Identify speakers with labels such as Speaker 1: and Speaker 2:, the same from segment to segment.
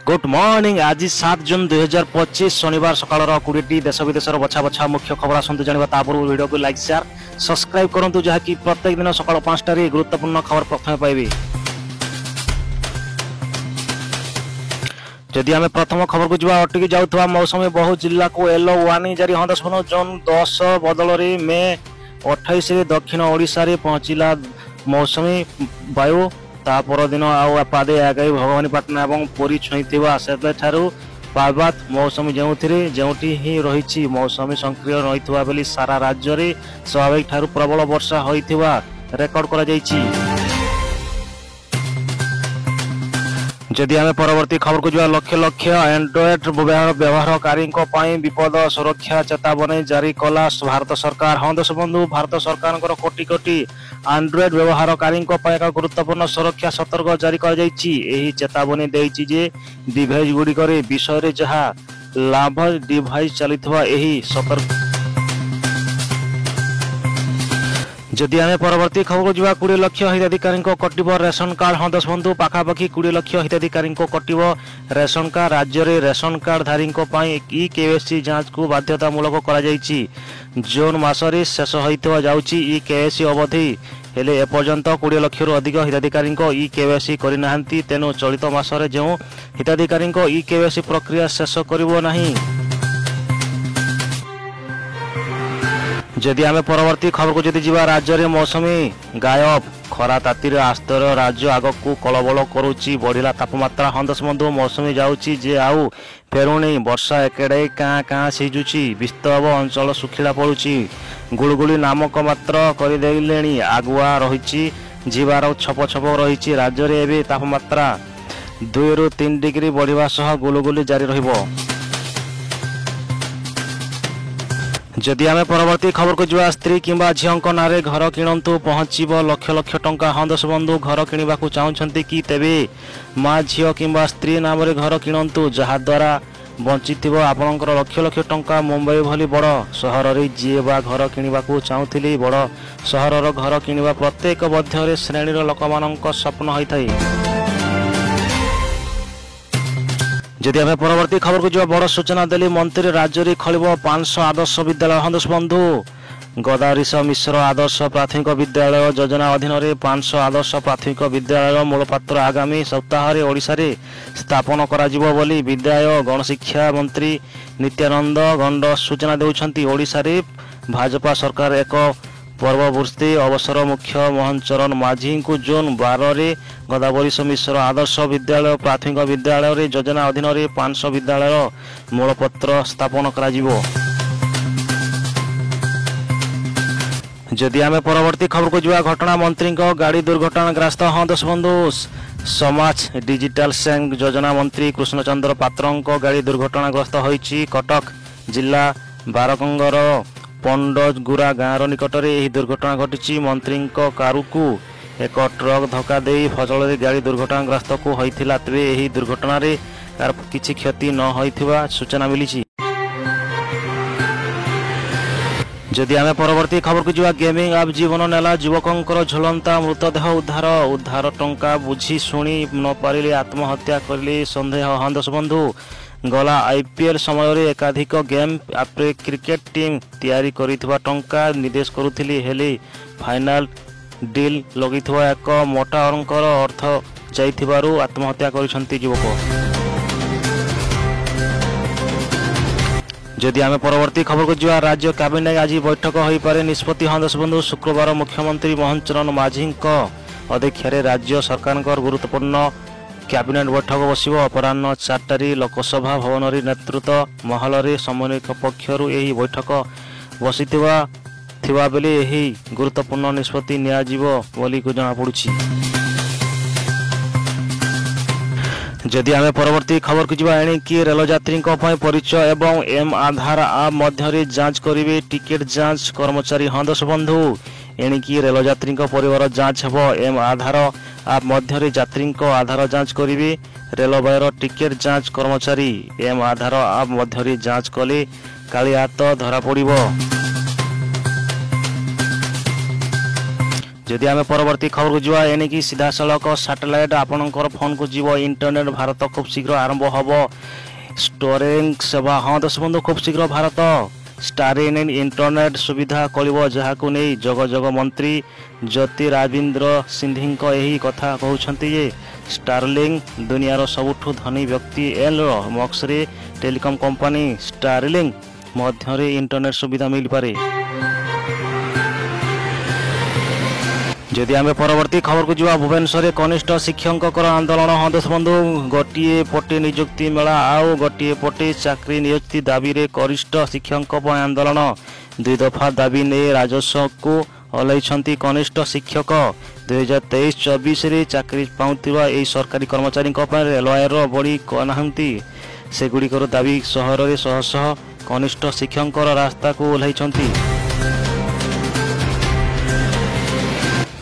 Speaker 1: Good morning. आज 7 जून 2025 शनिवार सकाळ 20 देश विदेश बछा बछा मुख्य खबर आसतु जाना तापूर्व वीडियो को लाइक शेयर सब्सक्राइब करूँ जहाँकि प्रत्येक दिन सकाळ 5टार गुरुत्वपूर्ण खबर प्रथम पाइबे। जदि आम प्रथम खबर को जा अटकी जाऊा मौसमी बहु जिला को येलो वार्निंग जारी। हाँ दशमलव जून 10 बदल मे 28 दक्षिण ओडिशा रे पहुंचला मौसमी वायु। ता परदिन आउ पादे आगे भवानीपाटना और पुरी छुईवा से पार्वत मौसमी जोटी ही रही मौसमी सक्रिय रही बोली सारा राज्य में स्वाभाविक ठारू प्रबल वर्षा होइथिबा रेकर्ड करा जायछि। जदि आम परवर्ती खबर को जा लक्ष लक्ष एंड्रॉयड व्यवहारकारी विपद सुरक्षा चेतावनी जारी कला भारत सरकार। हाँ दश बंधु भारत सरकार कोटी कोटी एंड्रॉयड व्यवहारकारी गुरुत्वपूर्ण सुरक्षा सतर्क जारी कर चेतावनी देइछि जे डिवाइस गुड़िक विषय जहाँ लाभ डिवाइस चलता सतर्क। जदि आम परवर्ती खबर को जा 20 लाख हिताधिकारी कटिब रेशन कार्ड। हाँ दश बंधु पाखापाखि 20 लाख हिताधिकारी कटिब रेशन कार्ड। राज्य में रेशन कार्ड धारी ई केवाईसी जांच को बाध्यतामूलक कर जून मसरे शेष होता जाउछि ई केवाईसी अवधि हेले एपर्यंत 20 लाख अधिक हिताधिकारी ई केवाईसी करना। तेणु चलित मासरे जो हिताधिकारी ई केवाईसी प्रक्रिया शेष करिबो नाही। जदि आम परवर्ती खबर को जदि जीवा राज्य में मौसमी गायब खरा तातीर आस्तर राज्य आग को कलबल करुच्ची बढ़िला तापमात्रा। हाँ दश बंधु मौसमी जाऊँगी जे आउ फेरुणी वर्षा एकेड़े काँ काँ सिजुची विस्तव अंचल सुखिला पड़ुची गुड़गुड़ी नामक मात्र करदे आगुआ रही जीवार छप छप रही। राज्य में एवं तापमात्रा 2 ରୁ 3 डिग्री बढ़िया सह गुलुगुली जारी रहिबो। जदि आम परवर्ती खबर को जा स्त्री किंबा झील नारे घर किणतु पहुँचब लक्ष लक्ष टंका। हाँ दश बंधु घर किणवा चाहते कि तेबे माँ झील किंबा स्त्री नाम घर किणतु जहाद्वारा बंची आपणकर लक्ष लक्ष टंका। मुंबई भली बड़ सहर में जी बा घर किणवा चाहूली बड़ सहर घर किणवा प्रत्येक मध्य श्रेणी लोक स्वप्न होता है। जदि आम परवर्ती खबर को जो बड़ सूचना देली मंत्री राज्य में खोल 500 आदर्श विद्यालय। हाँ दश बंधु गदारीश मिश्र आदर्श प्राथमिक विद्यालय योजना अधीन 500 आदर्श प्राथमिक विद्यालय मूलपात्र आगामी सप्ताह ओडिशा रे स्थापन करा बोली विद्यालय गणशिक्षा मंत्री नित्यानंद गंड सूचना देउछंती। ओडिशा रे भाजपा सरकार एक पर्ववर्ती अवसर मुख्य मोहन चरण माझी को जून 12 रे गदावरीश मिश्र आदर्श विद्यालय प्राथमिक विद्यालय योजना अधीन 500 विद्यालय मूलपत्र स्थापन करा जिवो। जदि आम परवर्ती खबर को जा घटना मंत्री गाड़ी दुर्घटनाग्रस्त। हाँ दश बंधु समाज डिजिटल सेंग योजना मंत्री कृष्णचंद्र पात्र गाड़ी दुर्घटनाग्रस्त होइछि। कटक जिला बारकंगर पंडगुरा गाँव निकट में यह दुर्घटना घटी। मंत्री कारू को एक ट्रक धक्का दे फल गाड़ी दुर्घटनाग्रस्त को होता तेरे यह दुर्घटन किसी क्षति न होइथिबा सूचना मिली। जदि आम परवर्ती खबर को जा गेमिंग आप जीवन नेला युवकों झुलंता मृतदेह उद्धार टंका बुझी शुणी न पारे आत्महत्या करले सन्देह। हाँ दश बंधु गला आईपीएल समय रे एकाधिक गेम आपरे क्रिकेट टीम तैयारी करिथबा टंका निवेश करुथिली हेले फाइनल डील लगिथबा एक मोटा अंकर अर्थ जाइथिबारु आत्महत्या करिसंती युवक। जदि आम परवर्ती खबर को जा राज्य कैबिनेट आज बैठक हो पारे निष्पत्ति। हाँ दश बंधु शुक्रवार मुख्यमंत्री मोहन चरण माझी अध्यक्षरे राज्य सरकार गुरुत्वपूर्ण कैबिनेट बैठक बसिब। अपराह्न 4टारी लोकसभा भवन नेतृत्व महल समन्वयक पक्षर यह बैठक बसिथिबा बेले यही गुरुत्वपूर्ण निष्पत्ति नियाजिबो बोली को जना पड़ुछि। जदि आम परवर्ती खबर को जा एणिकी रेल यात्री परिचय एवं एम आधार आप मध्य जांच करेंगे टिकेट जांच कर्मचारी। हाँ दश बंधु एणिकी रेल यात्री परिवार जांच हेब एम आधार आप मध्य यात्री आधार जांच करेंगे रेलवे टिकेट जांच कर्मचारी एम आधार आप मध्य जांच कले काली हाथ धरा पड़िबो। जदि आम परवर्ती खबर को जावा एणिकी सीधा सड़क सैटेलाइट आपणकर फोन को जीव इंटरनेट भारत खूब शीघ्र आरंभ हम स्टोरिंग सेवा। हाँ दर्शक बंधु खूब शीघ्र भारत स्टारलिंक इंटरनेट सुविधा करिबो जहाकु नै जग जग मंत्री ज्योतिरादित्य सिंधिया यही कथा कहउछन्ति जे स्टारलिंक दुनियार सबुठु धनी व्यक्ति एलन मस्क रे टेलीकॉम कंपनी स्टारलिंक मध्य इंटरनेट सुविधा मिल पारे। जदि आम परवर्ती खबर को जावा भुवनेश्वर कनिष्ठ शिक्षक आंदोलन। हाँ दर्शक बंधु गोटे पटे नियुक्ति मेला आउ गोटे पटे चाकरी नियुक्ति दाबी रे कनिष्ठ शिक्षक आंदोलन। दुई दफा दाबी ने राजस्व को ओह्लैछन्ति कनिष्ठ शिक्षक। 2023-24 रे चाकरी पाउथिबा एई सरकारी कर्मचारी रेलवायर बड़ी कहनाहंती सेगुड़िकर दाबी सहर रे शह शह कनिष्ठ शिक्षक रास्ता को ओह्लैछन्ति।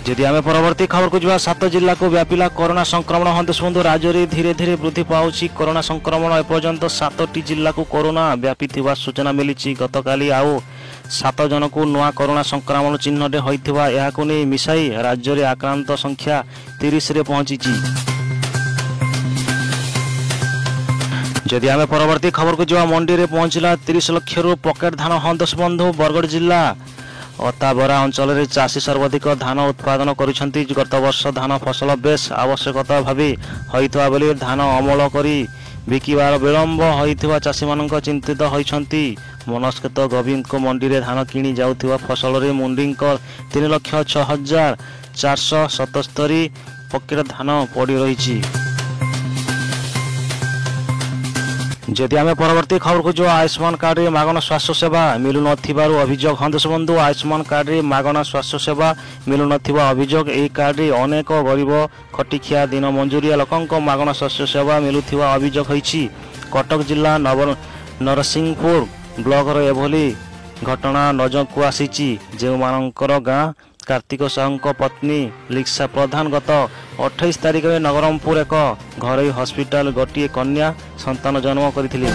Speaker 1: जदि आम परवर्ती खबर को जावा 7 जिला को व्यापिला कोरोना संक्रमण। हाँ दर्शक बंधु राज्य में धीरे धीरे वृद्धि पाउछि कोरोना संक्रमण। एपर्यंत 7टी जिला को कोरोना व्यापी सूचना मिली। गतकाली आउ 7 जन को नुआ कोरोना संक्रमण चिन्ह होइथिबा एहाकु नै मिसाई राज्य में आक्रांत संख्या 30 रे पहुंची। जदि आम परवर्ती खबर को जावा मंडी रे पहुंचला 30 लाख रु पकेट धान। हाँ दर्शक बंधु बरगढ़ जिला अताबरा अंचल में चाषी सर्वाधिक धान उत्पादन करुछन्ति। गत वर्ष धान फसल बेस आवश्यकता भावी होइथवा बेले धान अमल करी बिकिबार विलंब होइथवा चाषी मानक चिंतित होइछन्ति। मनस्कृत गभीर को मंडी रे धान किणी जाउथवा फसल रे मुंडीक 3,06,477 पकेट धान पड़ी रही। जदि आम परवर्ती खबर को जो आयुष्मान कार्ड रे मागण स्वास्थ्य सेवा मिलु नथिबारु अभियोग। हाँ दर्शक बंधु आयुष्मान कार्ड रे मागण स्वास्थ्य सेवा मिलु नथिबा अभियोग। एही कार्ड रे अनेक गरीब खटिखिया दिन मंजूरिया लोकंक मागण स्वास्थ्य सेवा मिलुथिबा अभियोग होइछि। कटक जिला नरसिंहपुर ब्लॉक रो एभली घटना नजरकु आसीछि जे मानकर गाँ कार्तिक साहू पत्नी लिक्सा प्रधान गत 28 तारिख में नवरंगपुर एक घरोई हॉस्पिटल गोटे कन्या संतान जन्म करथिले।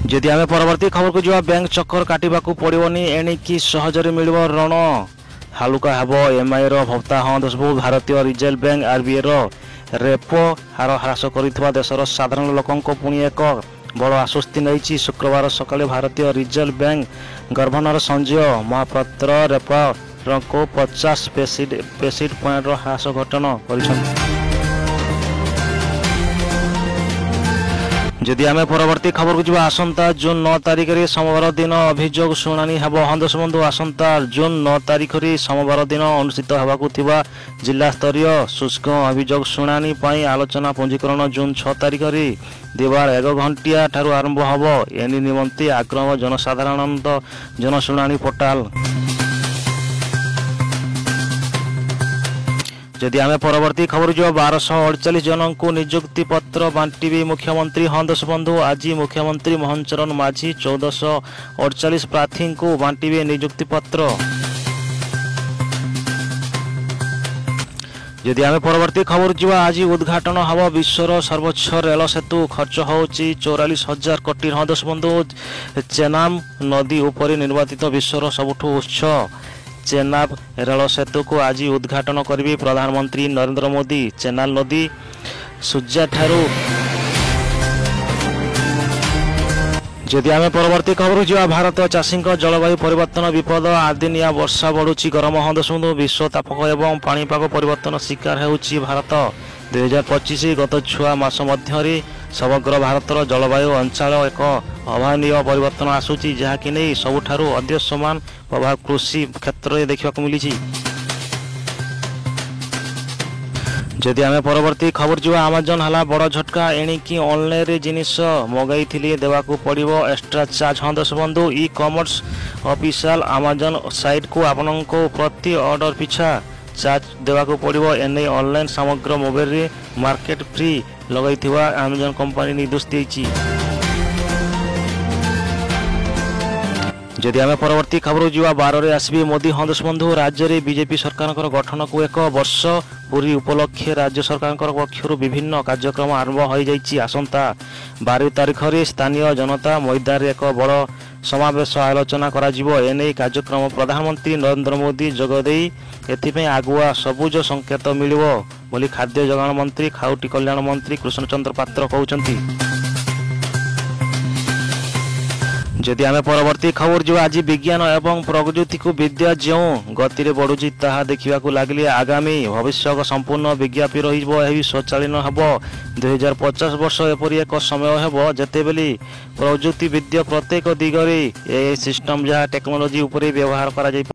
Speaker 1: जदि आम परवर्ती खबर को जावा बैंक चक्कर काटिबाकू पड़िबनी एणिकी सहजरे मिलिबो ऋण हालुका हेबो एमआई रो भत्ता। हाँ दर्शक भारतीय रिजर्व बैंक आरबीआई रो रेपो हार ह्रास करितबा देशर साधारण लोकंको पुणी एक बड़ आश्वस्ति नहीं। शुक्रवार सकाले भारतीय reserve bank governor Sanjay Mahapatra repo को 50 बेसिस पॉइंट ह्रास घटना कर। जदि आम परवर्ती खबर को जावा आसंता जून 9 तारिख रे सोमवार दिन अभियोग शुणाणी हेब। हाँ दर्शक बंधु आसंता जून 9 तारिख रे सोमवार दिन अनुष्ठित होबाकू थिबा जिला स्तरीय शुष्क अभियोग शुणाणी पई आलोचना पंजीकरण जून 6 तारिख रे दिवार 1 घंटिया ठारू आरंभ होबो। एनी निमंते आग्रह जनसाधारण जनशुणाणी पोर्टाल। जदि आम परवर्ती खबर जो 1248 जन को नियुक्ति पत्र बांटिबे मुख्यमंत्री। हाँ दर्शक बंधु आज मुख्यमंत्री मोहन चरण माझी 1448 प्रार्थी को बांटिबे नियुक्ति पत्र। जदि आम परवर्ती खबर जो आज उद्घाटन हम विश्वर सर्वोच्च रेल सेतु खर्च होची 44,000 कोटी। हाँ दर्शक बंधु चेनाब नदी उपर निर्वाचित विश्वर सबुठु उच्च चेनाब रेल सेतु को आज उद्घाटन करेंगे प्रधानमंत्री नरेंद्र मोदी। चेनाब नदी सूर्या ठारू। जदि आम परवर्ती खबर जो भारत चाषी जलवायु परिवर्तन विपद आदिनिया वर्षा बढ़ुची गरम। हाँ दर्शक विश्वतापक एवं पाणीपाग परिवर्तन शिकार होउची भारत। 2025 गत 6 मास मध्य समग्र भारतर जलवायु अंचल एक अभावनीय परिवर्तन आसूची जहाँकि नहीं सबुठारु अधिक समान प्रभाव कृषि क्षेत्र में देखा मिली। जदि आम परवर्ती खबर जो अमेजन हला बड़ झटका एणिकी ऑनलाइन रे जिनिस मगाई देवाकू पड़िबो एक्स्ट्रा चार्ज। हाँ दर्शक बंधु e commerce official Amazon site को आपन को प्रति ऑर्डर पिछा चार्ज देवाकू पड़िबो। एने ऑनलाइन समग्र मोबाइल रे मार्केट फ्री लगाइथिबा अमेजन कंपनी निर्देश देछि। जदि आम परवर्ती खबर जुआ 12 रे आसबे मोदी। हाँ दर्शक बंधु राज्य में बीजेपी सरकार गठन को 1 वर्ष पूरी उपलक्षे राज्य सरकार पक्षर विभिन्न कार्यक्रम आरंभ हो जाइछि। आसंता 12 तारिख रे स्थानीय जनता मैदान एक बड़ समावेश आलोचना କରାଯିବ। एने कार्यक्रम प्रधानमंत्री नरेंद्र मोदी जोगदेई एथिपई आगुआ सबुज संकेत मिलिବ ବୋଲି खाद्य जोगाण मंत्री खाउटी कल्याण मंत्री कृष्णचंद्र पात्र कहउचंती। जदि आम परवर्ती खबर जो आज विज्ञान एवं प्रगति को विद्या जो गति में बढ़ुची ताहा देखा लगे आगामी भविष्य संपूर्ण विज्ञापी रही स्वचालन हम 2050 वर्ष एपरी एक समय हम जितेबली प्रजुक्ति विद्या प्रत्येक दिगरे ए सिस्टम जहाँ टेक्नोलोजी उपरे व्यवहार करा